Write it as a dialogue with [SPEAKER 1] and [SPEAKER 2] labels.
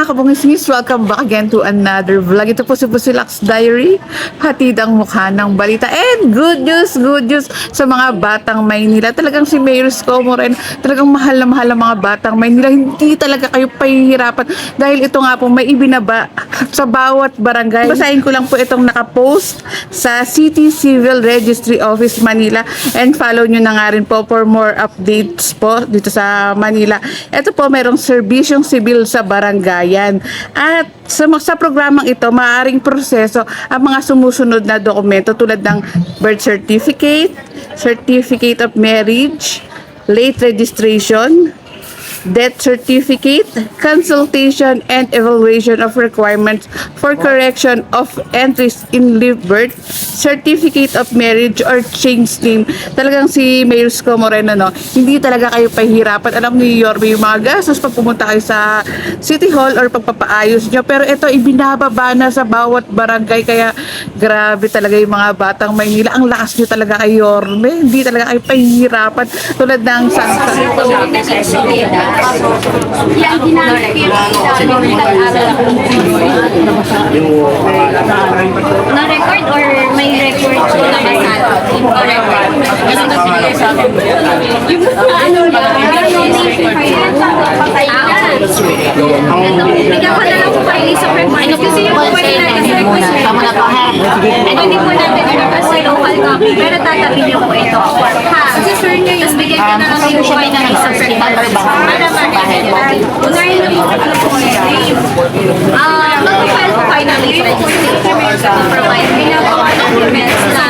[SPEAKER 1] mga kabungismis, welcome back again to another vlog. Ito po si Pusilax Diary, hatid ang mukha ng balita. And good news sa mga batang Maynila. Talagang si Mayor Isko Moreno, talagang mahal na mahal ang mga batang Maynila. Hindi talaga kayo pahihirapan dahil ito nga po may ibinaba sa bawat barangay. Basahin ko lang po itong nakapost sa City Civil Registry Office Manila, and follow nyo na nga rin po for more updates po dito sa Manila. Ito po, merong serbisyong sibil sa barangayan. At sa programang ito, maaaring proseso ang mga sumusunod na dokumento tulad ng birth certificate, certificate of marriage, late registration, death certificate, consultation and evaluation of requirements for correction of entries in live birth, certificate of marriage or change name. Talagang si Mayor Isko Moreno, no, hindi talaga kayo pahirapan. Alam niyo, Yorme, yung mga gastos pag pumunta kayo sa City Hall or pagpapaayos nyo. Pero ito, ibinababa na sa bawat barangay. Kaya grabe talaga yung mga batang Maynila. Ang lakas nyo talaga kay Yorme. Hindi talaga kayo pahirapan. Tulad ng
[SPEAKER 2] Yan, ginamit ko yung na-record or may record ko na basado? Record. Kasi kasi sa amin. Yung ano bigyan ko na lang po kayo sa requirements kasi yung pwede natin sa request ito hindi po natin sa local copy pero tatabi niyo po ito ha kasi sir niyo yung bigyan ko na lang kayo po kayo ng isang request para ma-record unahin na po po name mag-file po kayo ng late registration provide pinapaka documents na